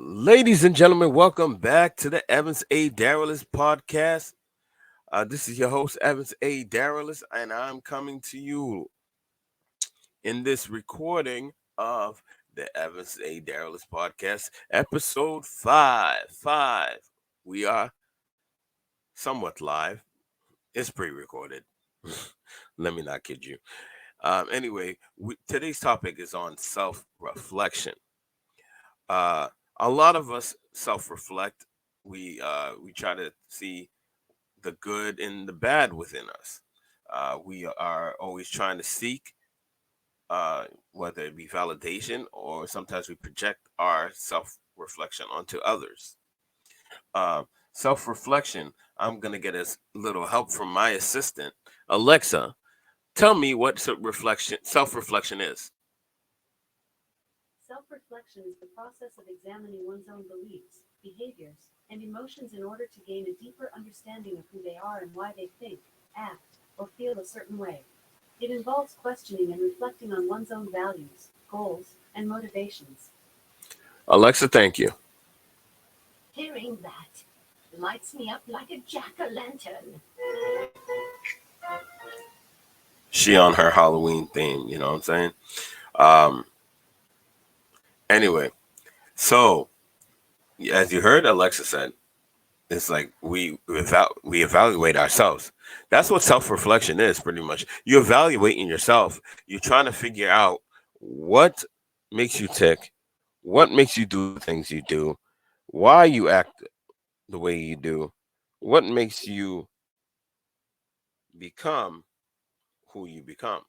Ladies and gentlemen, welcome back to the Evans A. Darilus podcast. This is your host, Evans A. Darilus, and I'm coming to you in this recording of the Evans A. Darilus podcast, episode five. We are somewhat live. It's pre-recorded. Let me not kid you. Anyway, today's topic is on self-reflection. Uh, a lot of us self-reflect. We try to see the good and the bad within us. We are always trying to seek, whether it be validation or sometimes we project our self-reflection onto others. Uh, Self-reflection. I'm gonna get a little help from my assistant, Alexa. Tell me what self-reflection is. Self reflection is the process of examining one's own beliefs, behaviors, and emotions in order to gain a deeper understanding of who they are and why they think, act, or feel a certain way. It involves questioning and reflecting on one's own values, goals, and motivations. Alexa, thank you. Hearing that lights me up like a jack o' lantern. She on her Halloween theme, you know what I'm saying? Um, anyway, so as you heard Alexa said, it's like we evaluate ourselves. That's what self-reflection is, pretty much. You're evaluating yourself. You're trying to figure out what makes you tick, what makes you do the things you do, why you act the way you do, what makes you become who you become.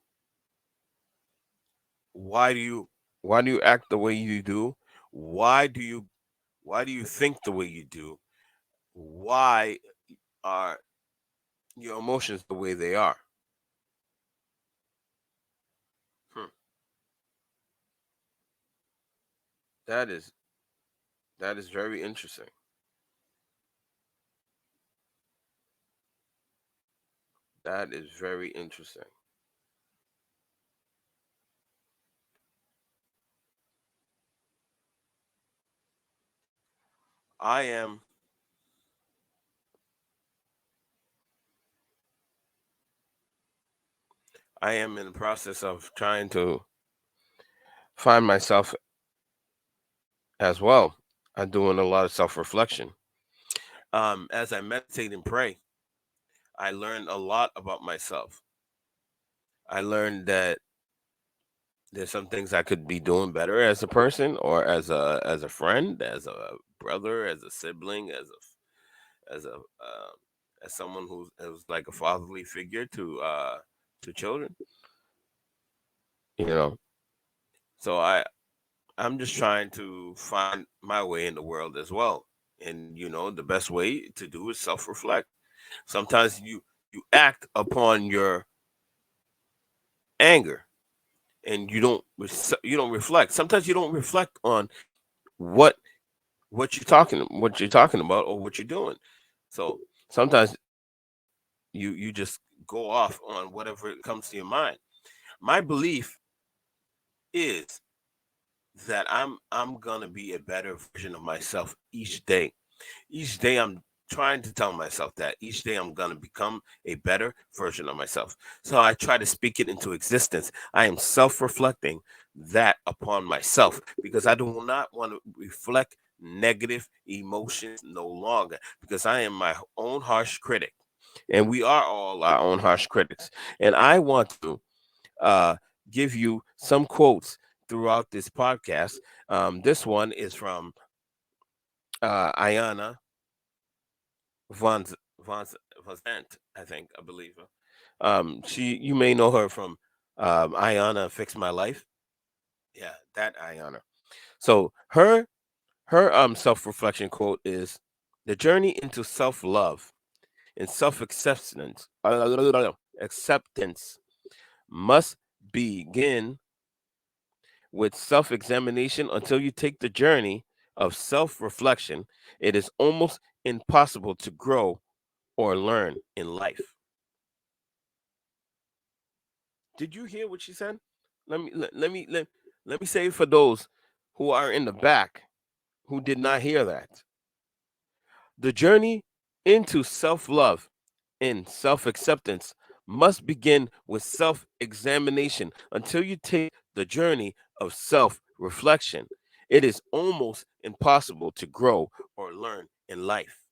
Why do you act the way you do? Why do you think the way you do? Why are your emotions the way they are? Hmm. That is very interesting. That is very interesting. I am in the process of trying to find myself as well. I'm doing a lot of self-reflection. As I meditate and pray, I learned a lot about myself. I learned that there's some things I could be doing better as a person, or as a friend, as a brother, as a sibling, as a as someone who's like a fatherly figure to children. You know, so I'm just trying to find my way in the world as well. And the best way to do is self-reflect. Sometimes you act upon your anger and you don't reflect. Sometimes you don't reflect on what what you're talking about or what you're doing. So sometimes you just go off on whatever comes to your mind. My belief is that I'm gonna be a better version of myself each day. Each day I'm trying to tell myself that each day I'm gonna become a better version of myself. So I try to speak it into existence. I am self-reflecting that upon myself because I do not want to reflect negative emotions no longer because I am my own harsh critic. And we are all our own harsh critics. And I want to uh, give you some quotes throughout this podcast. This one is from Ayana Von Von Vazant, I believe. You may know her from Ayana Fix My Life. Yeah, that Ayana. So her self-reflection quote is: "The journey into self-love and self-acceptance acceptance must begin with self examination. Until you take the journey of self reflection, it is almost impossible to grow or learn in life." Did you hear what she said? Let me say it for those who are in the back. who did not hear that. The journey into self love and self acceptance must begin with self examination. Until you take the journey of self reflection, it is almost impossible to grow or learn in life.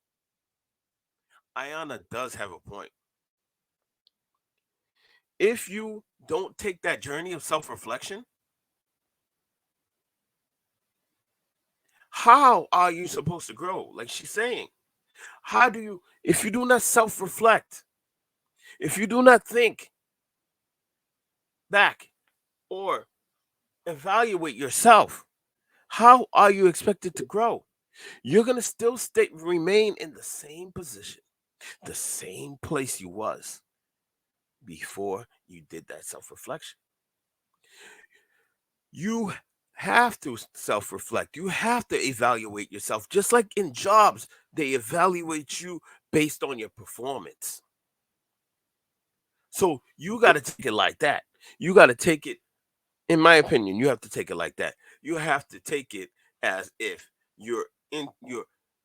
Ayana does have a point. If you don't take that journey of self reflection, how are you supposed to grow? Like she's saying, how do you, if you do not self reflect, if you do not think back or evaluate yourself, how are you expected to grow? You're going to still remain in the same position, the same place you was before you did that self reflection. You have to self reflect. You have to evaluate yourself. Just like in jobs, they evaluate you based on your performance. So you got to take it like that. You got to take it, in my opinion, you have to take it like that. You have to take it as if you're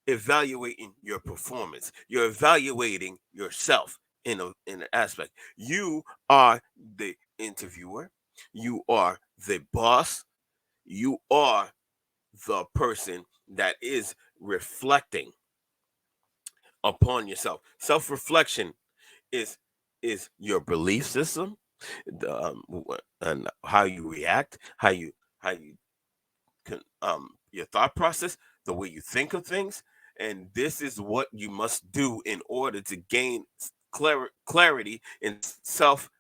evaluating your performance. You're evaluating yourself in an aspect. You are the interviewer. You are the boss. You are the person that is reflecting upon yourself. Self-reflection is your belief system, and how you react, how you your thought process, the way you think of things, and this is what you must do in order to gain clarity in self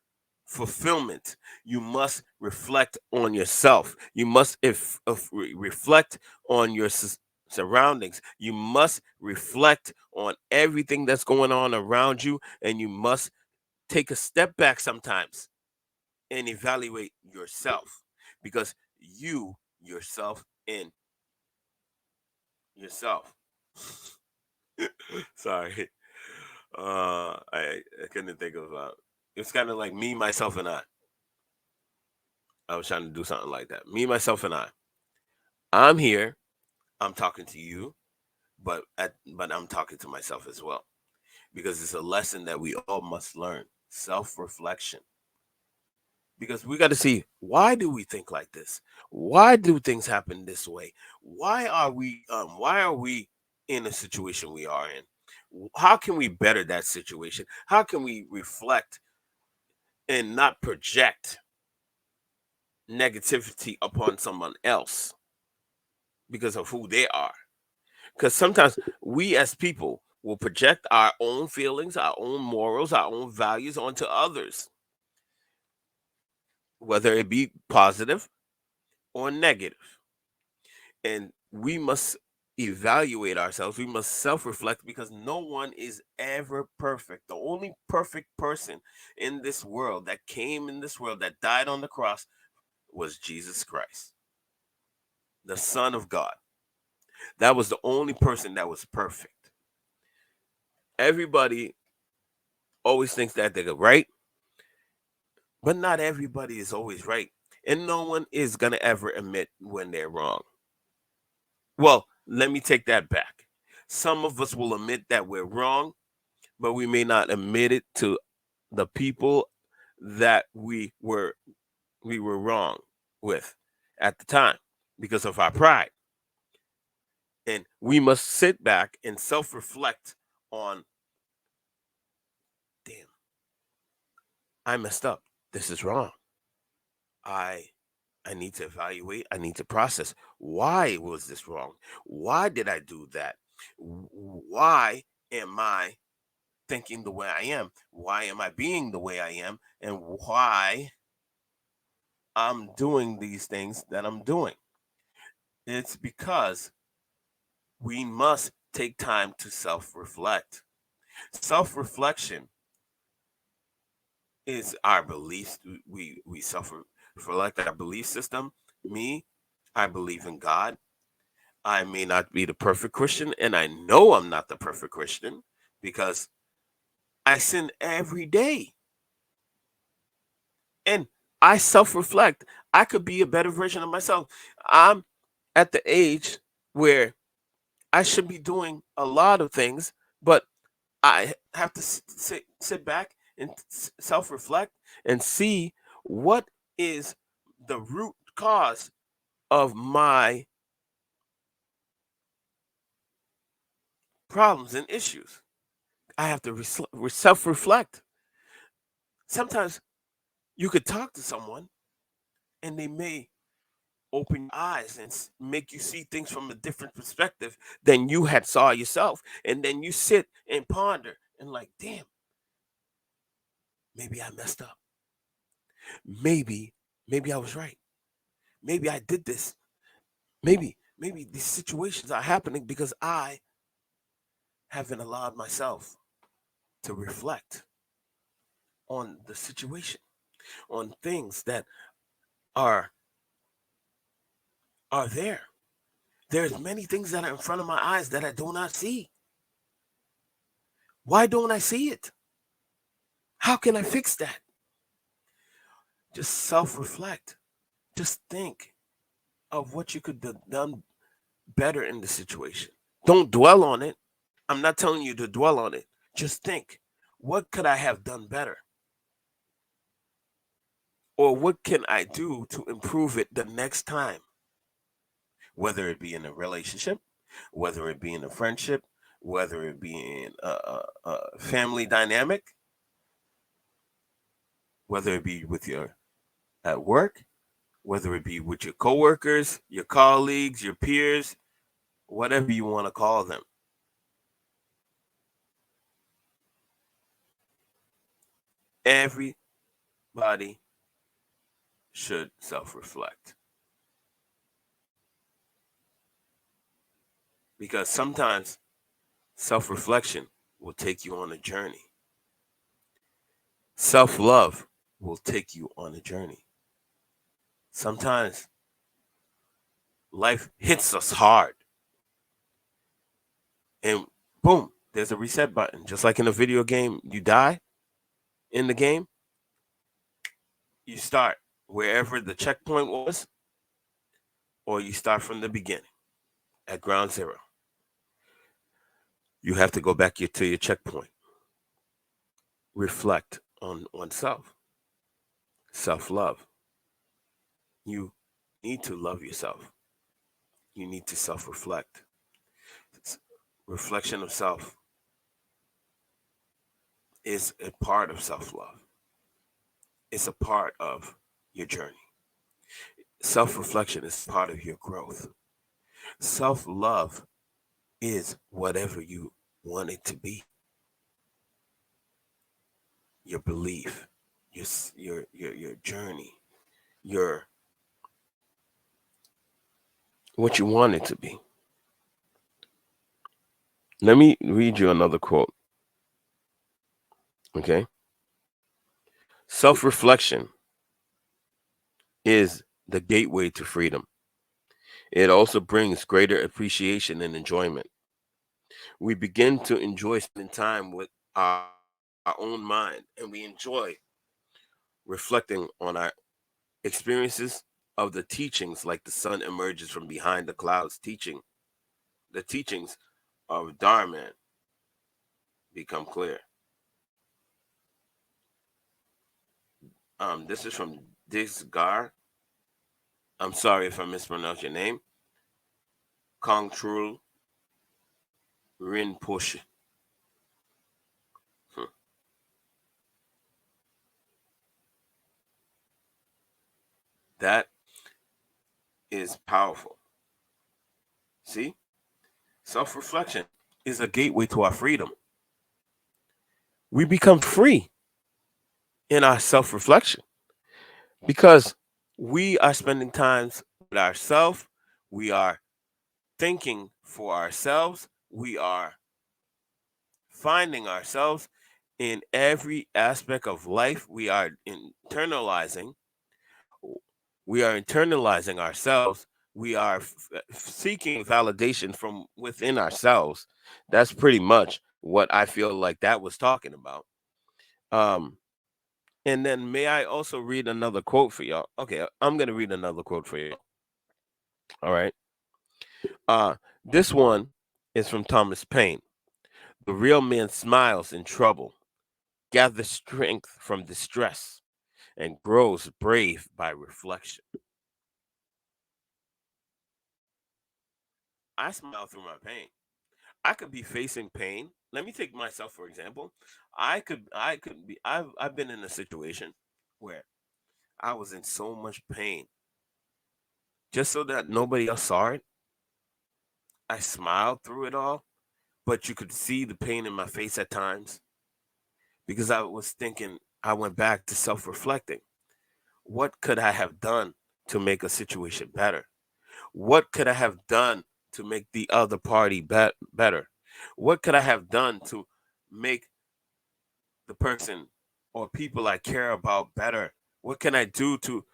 fulfillment. You must reflect on yourself. You must reflect on your surroundings. You must reflect on everything that's going on around you, and you must take a step back sometimes and evaluate yourself, because you yourself in yourself. Sorry, I couldn't think of. It's kind of like me, myself, and I. I was trying to do something like that. Me, myself, and I. I'm here. I'm talking to you, but I'm talking to myself as well, because it's a lesson that we all must learn: self-reflection. Because we got to see, why do we think like this? Why do things happen this way? Why are we in a situation we are in? How can we better that situation? How can we reflect and not project negativity upon someone else because of who they are? Because sometimes we as people will project our own feelings, our own morals, our own values onto others, whether it be positive or negative. And we must evaluate ourselves. We must self reflect, because no one is ever perfect. The only perfect person in this world, that came in this world, that died on the cross, was Jesus Christ, the Son of God. That was the only person that was perfect. Everybody always thinks that they're right, but not everybody is always right. And no one is going to ever admit when they're wrong. Well, let me take that back. Some of us will admit that we're wrong, but we may not admit it to the people that we were wrong with at the time, because of our pride. And we must sit back and self-reflect on, damn, I messed up. This is wrong. I I need to evaluate, I need to process, why was this wrong? Why did I do that? Why am I thinking the way I am? Why am I being the way I am? And why I'm doing these things that I'm doing? It's because we must take time to self reflect. Self reflection is our beliefs. We self reflect our belief system. Me, I believe in God. I may not be the perfect Christian, and I know I'm not the perfect Christian, because I sin every day. And I self reflect. I could be a better version of myself. I'm at the age where I should be doing a lot of things, but I have to sit back and self reflect and see what is the root cause of my problems and issues. I have to self reflect. Sometimes you could talk to someone and they may open your eyes and make you see things from a different perspective than you had saw yourself. And then you sit and ponder and like, damn, maybe I messed up. Maybe, maybe I was right. Maybe I did this. Maybe these situations are happening because I haven't allowed myself to reflect on the situation, on things that are are there. There's many things that are in front of my eyes that I do not see. Why don't I see it? How can I fix that? Just self-reflect. Just think of what you could have done better in the situation. Don't dwell on it. I'm not telling you to dwell on it. Just think, what could I have done better? Or what can I do to improve it the next time? Whether it be in a relationship, whether it be in a friendship, whether it be in a family dynamic, whether it be with your at work, whether it be with your coworkers, your colleagues, your peers, whatever you want to call them. Everybody should self reflect because sometimes self reflection will take you on a journey. Self love will take you on a journey. Sometimes life hits us hard and boom, there's a reset button. Just like in a video game, you die in the game, you start wherever the checkpoint was, or you start from the beginning at ground zero. You have to go back to your checkpoint, reflect on oneself, self love. You need to love yourself. You need to self reflect. Reflection of self is a part of self love, it's a part of your journey. Self reflection is part of your growth. Self love is whatever you want it to be, your belief, your journey, your what you want it to be. Let me read you another quote. Okay. Self reflection is the gateway to freedom. It also brings greater appreciation and enjoyment. We begin to enjoy spending time with our own mind, and we enjoy reflecting on our experiences of the teachings like the sun emerges from behind the clouds, teaching the teachings of Dharma become clear. This is from Disgar. I'm sorry if I mispronounced your name. Kongtrul Rinpoche. Hmm. That is powerful. See, self reflection is a gateway to our freedom. We become free in our self reflection because we are spending times with ourselves. We are thinking for ourselves. We are finding ourselves in every aspect of life. We are internalizing ourselves. We are seeking validation from within ourselves. That's pretty much what I feel like that was talking about. Um, and then may I also read another quote for y'all? Okay, I'm gonna read another quote for you. All right. Uh, this one is from Thomas Paine. The real man smiles in trouble, gathers strength from distress, and grows brave by reflection. I smile through my pain. I could be facing pain. Let me take myself for example. I've been in a situation where I was in so much pain. Just so that nobody else saw it, I smiled through it all, but you could see the pain in my face at times because I was thinking, I went back to self-reflecting. What could I have done to make a situation better? What could I have done to make the other party better? What could I have done to make the person or people I care about better? What can I do to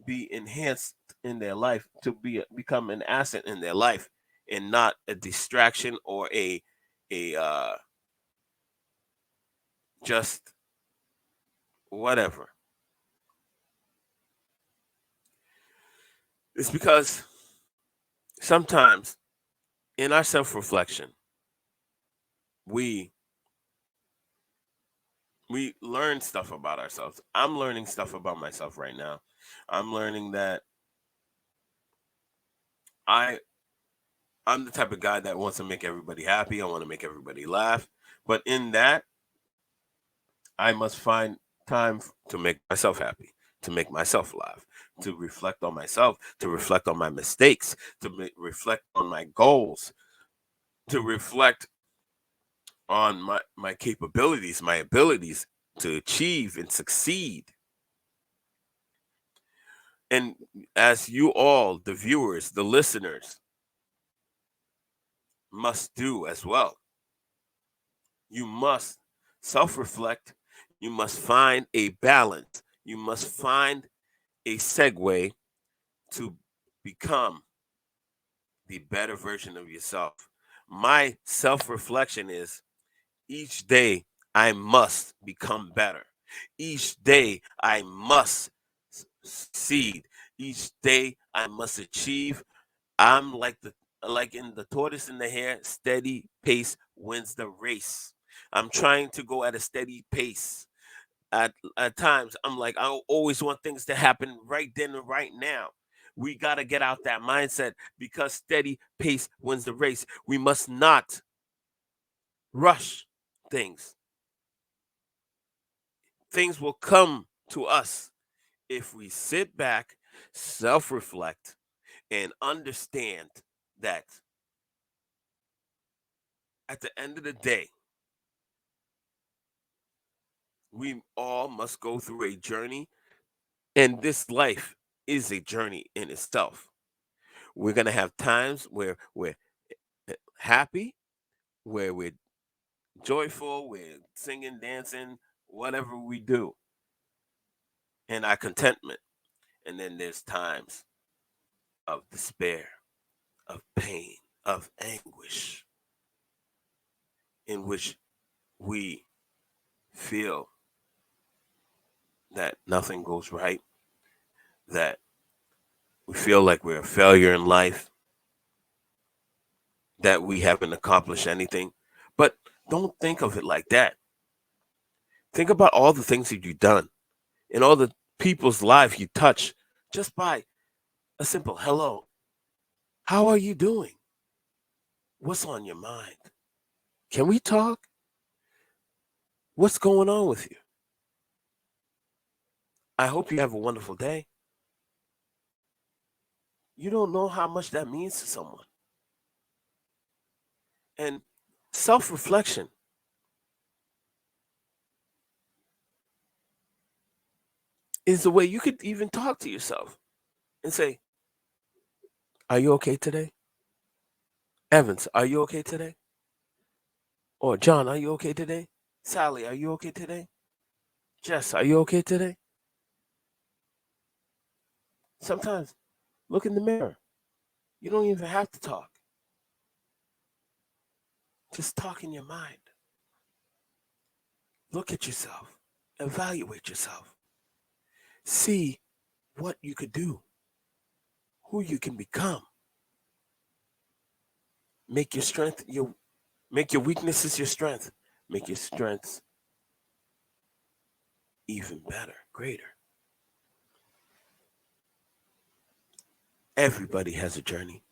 be enhanced in their life, to become an asset in their life, and not a distraction or a just whatever? It's because sometimes in our self-reflection, we we learn stuff about ourselves. I'm learning stuff about myself right now. I'm learning that I I'm the type of guy that wants to make everybody happy. I want to make everybody laugh. But in that, I must find time to make myself happy, to make myself laugh, to reflect on myself, to reflect on my mistakes, to reflect on my goals, to reflect on my capabilities, my abilities to achieve and succeed. And as you all, the viewers, the listeners, must do as well, you must self reflect. You must find a balance. You must find a segue to become the better version of yourself. My self reflection is each day I must become better. Each day I must succeed. Each day I must achieve. I'm like in the tortoise and the hare, steady pace wins the race. I'm trying to go at a steady pace. At times I'm like I always want things to happen right then and right now. We got to get out that mindset because steady pace wins the race. We must not rush things. Things will come to us if we sit back, self-reflect, and understand that at the end of the day, we all must go through a journey, and this life is a journey in itself. We're going to have times where we're happy, where we're joyful, we're singing, dancing, whatever we do, and our contentment. And then there's times of despair, of pain, of anguish, in which we feel that nothing goes right, that we feel like we're a failure in life, that we haven't accomplished anything. But don't think of it like that. Think about all the things that you've done and all the people's lives you touch just by a simple hello. How are you doing? What's on your mind? Can we talk? What's going on with you? I hope you have a wonderful day. You don't know how much that means to someone. And self reflection is the way you could even talk to yourself and say, are you okay today? Evans, are you okay today? Or John, are you okay today? Sally, are you okay today? Jess, are you okay today? Sometimes look in the mirror. You don't even have to talk. Just talk in your mind. Look at yourself. Evaluate yourself. See what you could do, who you can become. Make your strength your make your weaknesses your strength. Make your strengths even better, greater. Everybody has a journey.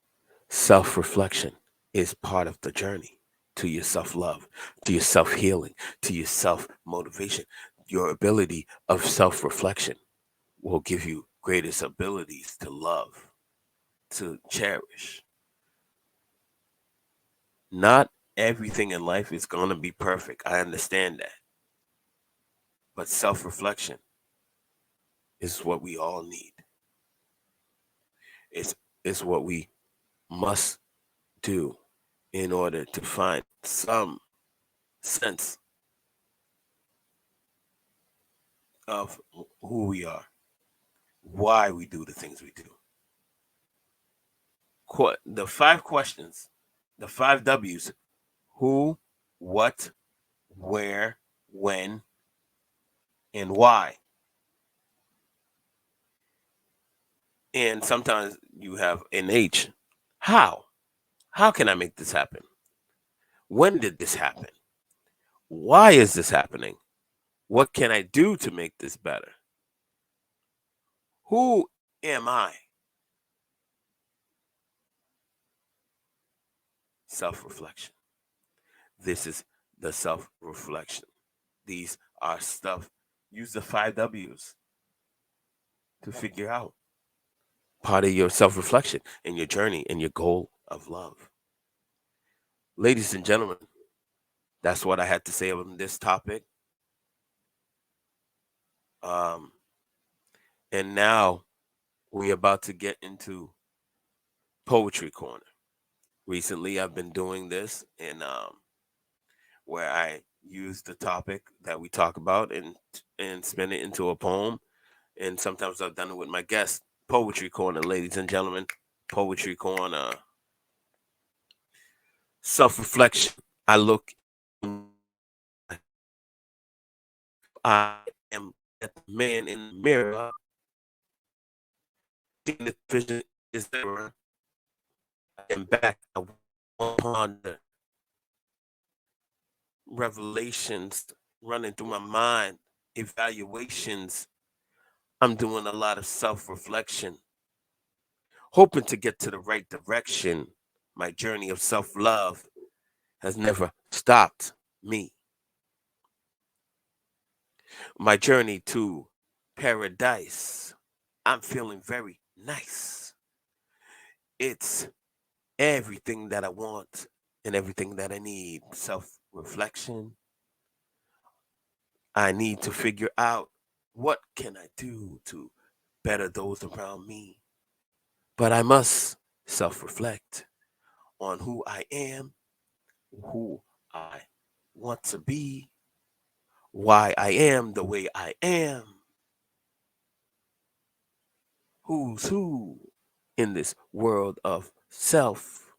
Self reflection is part of the journey to your self love, to your self healing, to your self motivation. Your ability of self reflection will give you greatest abilities to love, to cherish. Not everything in life is going to be perfect. I understand that. But self reflection is what we all need. It's, it's what we must do in order to find some sense of who we are, why we do the things we do. The five questions, the five W's: who, what, where, when, and why. And sometimes you have an H. How? How can I make this happen? When did this happen? Why is this happening? What can I do to make this better? Who am I? Self reflection. This is the self reflection. These are stuff. Use the five W's to figure out part of your self reflection and your journey and your goal of love. Ladies and gentlemen, that's what I had to say on this topic. Um, and now we're about to get into Poetry Corner. Recently, I've been doing this, and where I use the topic that we talk about and spin it into a poem. And sometimes I've done it with my guests. Poetry Corner, ladies and gentlemen. Poetry Corner. Self reflection. I look I am at the man in the mirror, seeing the vision is there. I am back. I ponder revelations running through my mind, evaluations. I'm doing a lot of self reflection, hoping to get to the right direction. My journey of self love has never stopped me. My journey to paradise, I'm feeling very nice. It's everything that I want and everything that I need. Self reflection. I need to figure out what can I do to better those around me. But I must self reflect on who I am, who I want to be, why I am the way I am, who's who in this world of self.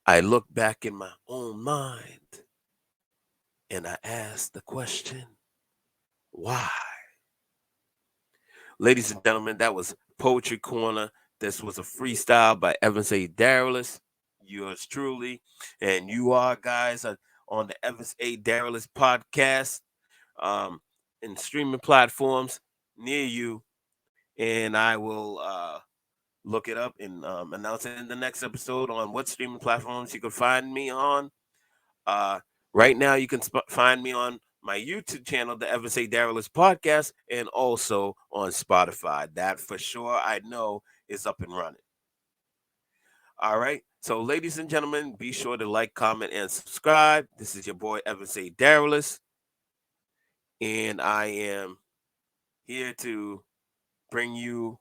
I look back in my own mind and I ask the question, why? Ladies and gentlemen, that was Poetry Corner. This was a freestyle by Yvens A. Darilus, yours truly. And you are, guys, on the Yvens A. Darilus podcast, um, in streaming platforms near you. And I will look it up and announce it in the next episode on what streaming platforms you can find me on. Uh, right now, you can find me on my YouTube channel, the Ever Say Darilus podcast, and also on Spotify. That for sure I know is up and running. All right. So, ladies and gentlemen, be sure to like, comment, and subscribe. This is your boy Ever Say Darilus, and I am here to bring you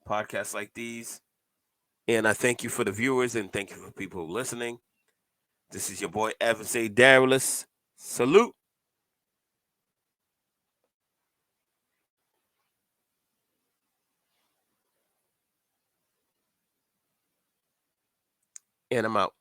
podcasts like these. And I thank you for the viewers and thank you for people listening. This is your boy Ever Say Darilus. Salute. And I'm out.